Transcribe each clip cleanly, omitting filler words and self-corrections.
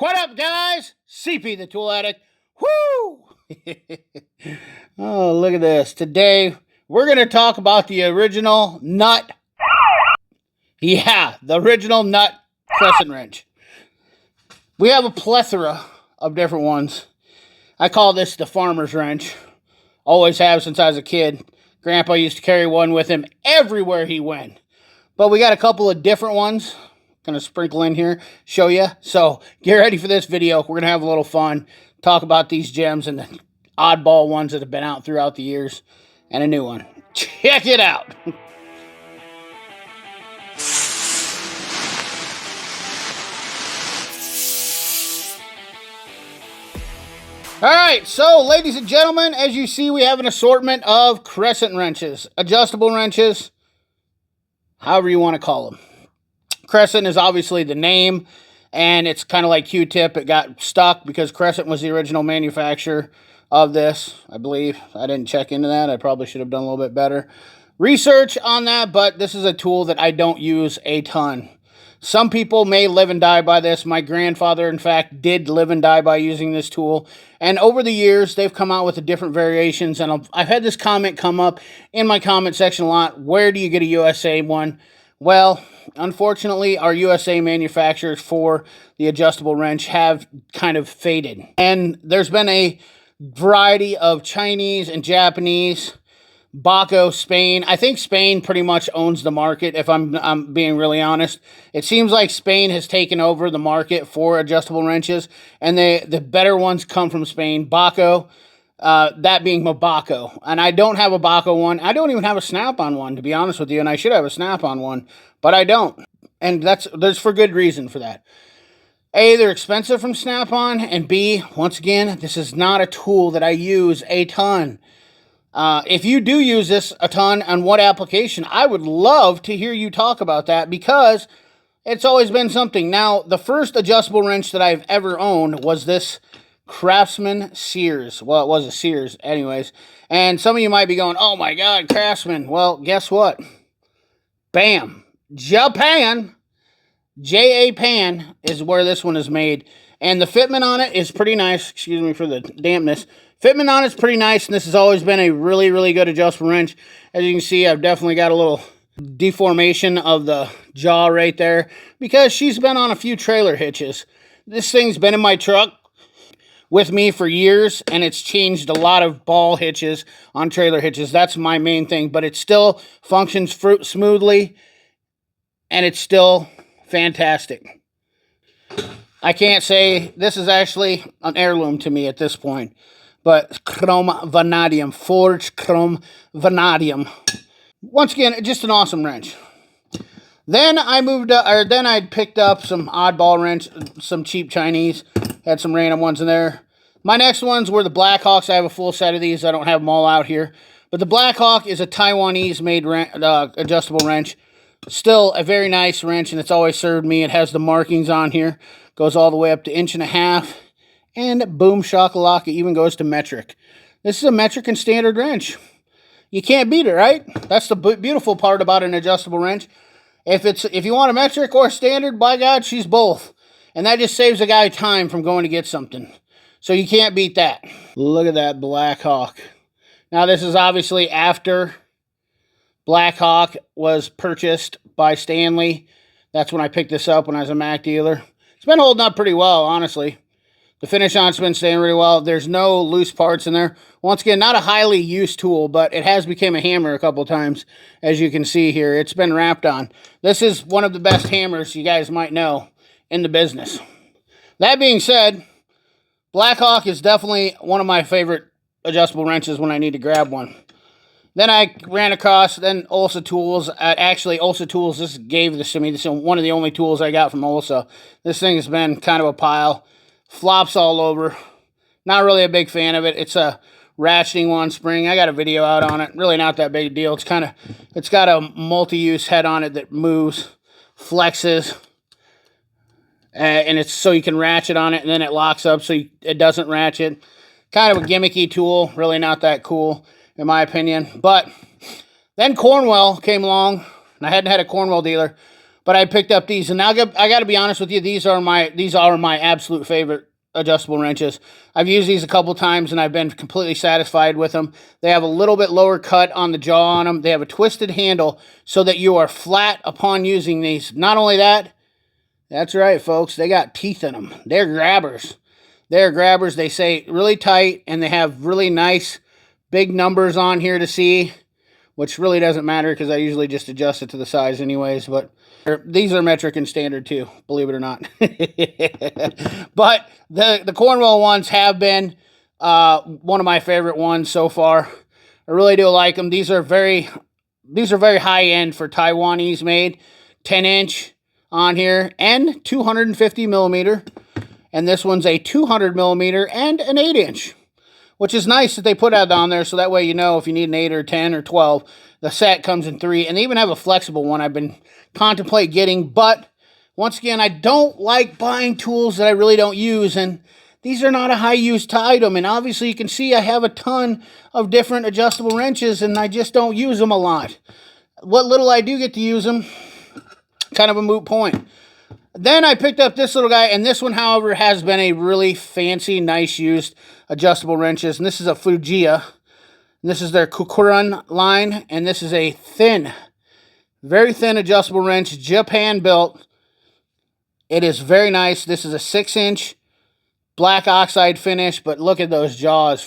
What up, guys? CP the Tool Addict. Woo! Oh, look at this. Today, we're going to talk about the original nut. Yeah, the original nut crescent wrench. We have a plethora of different ones. I call this the farmer's wrench. Always have since I was a kid. Grandpa used to carry one with him everywhere he went. But we got a couple of different ones. Going to sprinkle in here, show you. So get ready for this video. We're going to have a little fun. Talk about these gems and the oddball ones that have been out throughout the years. And a new one. Check it out. Alright, so ladies and gentlemen, as you see, we have an assortment of crescent wrenches, adjustable wrenches, however you want to call them. Crescent is obviously the name, and it's kind of like Q-tip. It got stuck because Crescent was the original manufacturer of this, I believe. I didn't check into that. I probably should have done a little bit better research on that, but this is a tool that I don't use a ton. Some people may live and die by this. My grandfather, in fact, did live and die by using this tool. And over the years, they've come out with the different variations. And I've had this comment come up in my comment section a lot. Where do you get a USA one? Well, unfortunately, our USA manufacturers for the adjustable wrench have kind of faded. And there's been a variety of Chinese and Japanese, Baco, Spain. I think Spain pretty much owns the market, if I'm being really honest. It seems like Spain has taken over the market for adjustable wrenches, and the better ones come from Spain. Baco, that being my Baco. And I don't have a Baco one. I don't even have a Snap-on one, to be honest with you, and I should have a Snap-on one, but I don't. And there's for good reason for that. A, they're expensive from Snap-on, and B, once again, this is not a tool that I use a ton. If you do use this a ton, on what application, I would love to hear you talk about that, because it's always been something. Now, the first adjustable wrench that I've ever owned was this Craftsman Sears. Well, it was a Sears anyways. And some of you might be going, oh my God, Craftsman. Well, guess what? Bam. Japan. J-A-Pan is where this one is made. And the fitment on it is pretty nice. Excuse me for the dampness. Fitment on it's pretty nice, and this has always been a really, really good adjustable wrench. As you can see, I've definitely got a little deformation of the jaw right there, because she's been on a few trailer hitches. This thing's been in my truck with me for years, and it's changed a lot of ball hitches on trailer hitches. That's my main thing, but it still functions smoothly, and it's still fantastic. I can't say this is actually an heirloom to me at this point. But chrome vanadium, forged chrome vanadium. Once again, just an awesome wrench. Then I picked up some oddball wrench, some cheap Chinese. Had some random ones in there. My next ones were the Blackhawks. I have a full set of these. I don't have them all out here. But the Blackhawk is a Taiwanese-made adjustable wrench. Still a very nice wrench, and it's always served me. It has the markings on here. Goes all the way up to 1.5 inches. And boom shakalaka, even goes to metric. This is a metric and standard wrench. You can't beat it, right? That's the beautiful part about an adjustable wrench. If you want a metric or standard, by God, she's both. And that just saves a guy time from going to get something. So you can't beat that. Look at that Blackhawk. Now this is obviously after Blackhawk was purchased by Stanley. That's when I picked this up when I was a Mac dealer. It's been holding up pretty well, honestly. The finish on it's been staying really well. There's no loose parts in there. Once again, not a highly used tool, but it has become a hammer a couple times. As you can see here, it's been wrapped on. This is one of the best hammers you guys might know in the business. That being said, Blackhawk is definitely one of my favorite adjustable wrenches when I need to grab one. Then I ran across Olsa Tools. Actually, Olsa Tools just gave this to me. This is one of the only tools I got from Olsa. This thing has been kind of a pile. Flops all over. Not really a big fan of it. It's a ratcheting one spring. I got a video out on it. Really not that big a deal. It's got a multi-use head on it that moves, flexes, and it's so you can ratchet on it, and then it locks up so it doesn't ratchet. Kind of a gimmicky tool. Really not that cool, in my opinion. But then Cornwell came along, and I hadn't had a Cornwell dealer. But I picked up these, and now I got to be honest with you, these are my absolute favorite adjustable wrenches. I've used these a couple times, and I've been completely satisfied with them. They have a little bit lower cut on the jaw on them. They have a twisted handle so that you are flat upon using these. Not only that, that's right, folks, they got teeth in them. They're grabbers. They're grabbers. They say really tight, and they have really nice big numbers on here to see, which really doesn't matter because I usually just adjust it to the size anyways, but these are metric and standard too, believe it or not. But the Cornwell ones have been one of my favorite ones so far. I really do like them. These are very high end for Taiwanese made. 10-inch on here and 250 millimeter. And this one's a 200 millimeter and an 8-inch. Which is nice that they put that on there so that way you know if you need an 8 or 10 or 12. The set comes in 3, and they even have a flexible one I've been contemplating getting. But once again, I don't like buying tools that I really don't use, and these are not a high-used item. And obviously you can see I have a ton of different adjustable wrenches, and I just don't use them a lot. What little I do get to use them, kind of a moot point. Then I picked up this little guy, and this one, however, has been a really fancy, nice used adjustable wrenches. And this is a Fujiya. And this is their Kukuran line, and this is a thin, very thin adjustable wrench, Japan built. It is very nice. This is a 6-inch black oxide finish, but look at those jaws.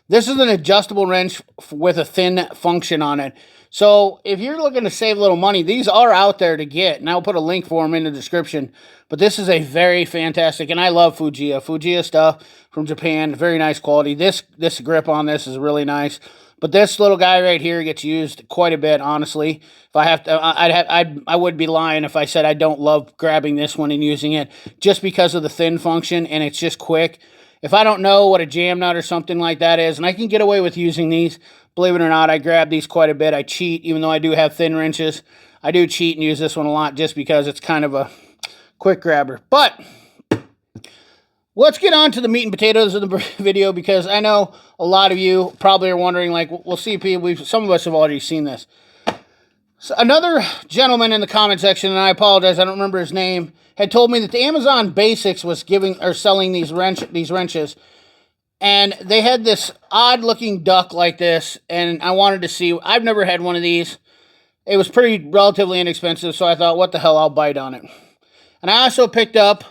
This is an adjustable wrench with a thin function on it. So if you're looking to save a little money, these are out there to get, and I'll put a link for them in the description. But this is a very fantastic, and I love Fujiya stuff from Japan. Very nice quality. This grip on this is really nice. But this little guy right here gets used quite a bit, honestly. If I have to, I would be lying if I said I don't love grabbing this one and using it just because of the thin function, and it's just quick. If I don't know what a jam nut or something like that is, and I can get away with using these, believe it or not, I grab these quite a bit. I cheat, even though I do have thin wrenches. I do cheat and use this one a lot just because it's kind of a quick grabber. But let's get on to the meat and potatoes of the video, because I know a lot of you probably are wondering, like, well, CP, some of us have already seen this. So another gentleman in the comment section, and I apologize, I don't remember his name, had told me that the Amazon Basics was selling these wrenches, and they had this odd looking duck like this, and I wanted to see. I've never had one of these. It was relatively inexpensive, so I thought, what the hell, I'll bite on it. And I also picked up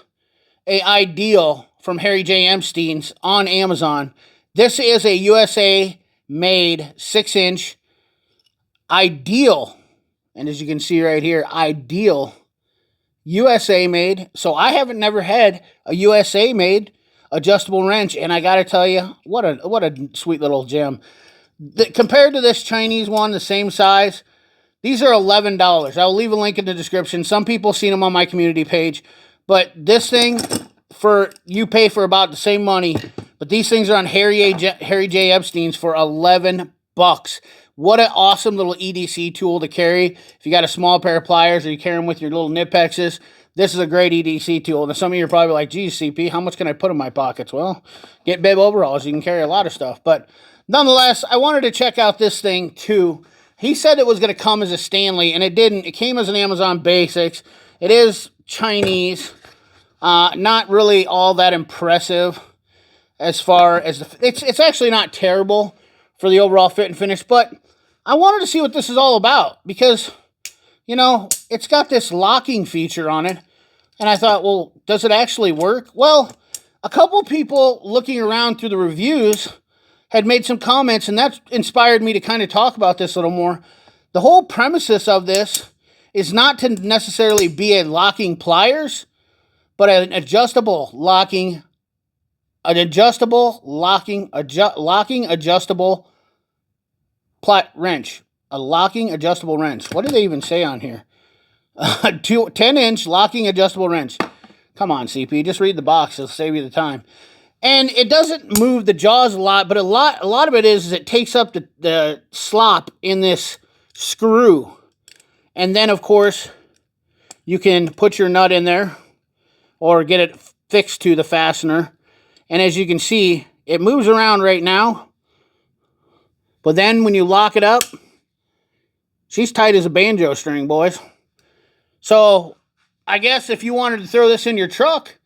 a Ideal from Harry J. Epstein's on Amazon. This is a USA made 6-inch Ideal. And as you can see right here, Ideal USA made. So I haven't never had a USA made adjustable wrench, and I got to tell you, what a sweet little gem. Compared to this Chinese one, the same size, these are $11. I'll leave a link in the description. Some people seen them on my community page, but this thing, you pay for about the same money, but these things are on Harry J. Epstein's for $11. What an awesome little EDC tool to carry. If you got a small pair of pliers or you carry them with your little Nipexes, this is a great EDC tool. Now, some of you are probably like, geez, CP, how much can I put in my pockets? Well, get bib overalls. You can carry a lot of stuff. But nonetheless, I wanted to check out this thing too. He said it was going to come as a Stanley, and it didn't. It came as an Amazon Basics. It is Chinese. Not really all that impressive as far as it's actually not terrible for the overall fit and finish, but I wanted to see what this is all about because, you know, it's got this locking feature on it, and I thought, well, does it actually work? Well, a couple people looking around through the reviews had made some comments, and that inspired me to kind of talk about this a little more. The whole premises of this is not to necessarily be a locking pliers, but an adjustable locking wrench. A locking adjustable wrench. What do they even say on here? 10-inch locking adjustable wrench. Come on, CP, just read the box. It'll save you the time. And it doesn't move the jaws a lot, but a lot of it is it takes up the slop in this screw. And then, of course, you can put your nut in there or get it fixed to the fastener. And as you can see, it moves around right now. But then when you lock it up, she's tight as a banjo string, boys. So I guess if you wanted to throw this in your truck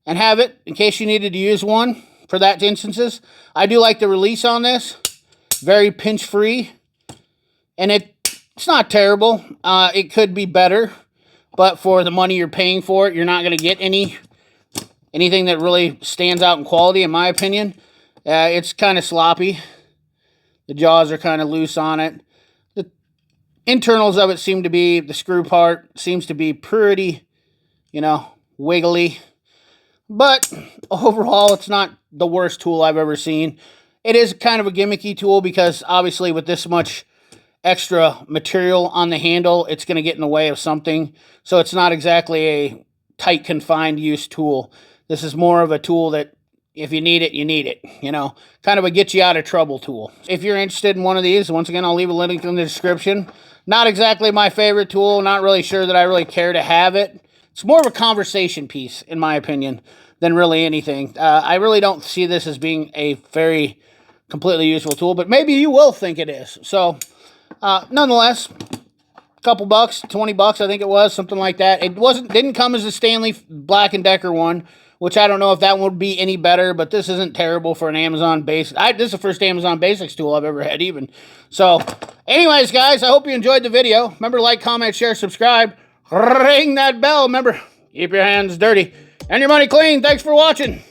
and have it in case you needed to use one for that instances, I do like the release on this. Very pinch free. And it's not terrible. It could be better. But for the money you're paying for it, you're not going to get anything that really stands out in quality, in my opinion. It's kind of sloppy. The jaws are kind of loose on it. The internals of it seem to be, the screw part seems to be pretty, you know, wiggly. But overall, it's not the worst tool I've ever seen. It is kind of a gimmicky tool because obviously with this much extra material on the handle, it's going to get in the way of something. So it's not exactly a tight confined use tool. This is more of a tool that if you need it, you need it. You know, kind of a get you out of trouble tool. If you're interested in one of these, once again, I'll leave a link in the description. Not exactly my favorite tool. Not really sure that I really care to have it. It's more of a conversation piece, in my opinion, than really anything. I really don't see this as being a very completely useful tool, but maybe you will think it is. So, nonetheless, a couple bucks, 20 bucks, I think it was, something like that. It didn't come as a Stanley Black & Decker one, which I don't know if that would be any better, but this isn't terrible for an Amazon Basics. This is the first Amazon Basics tool I've ever had even. So, anyways, guys, I hope you enjoyed the video. Remember to like, comment, share, subscribe. Ring that bell. Remember, keep your hands dirty and your money clean. Thanks for watching.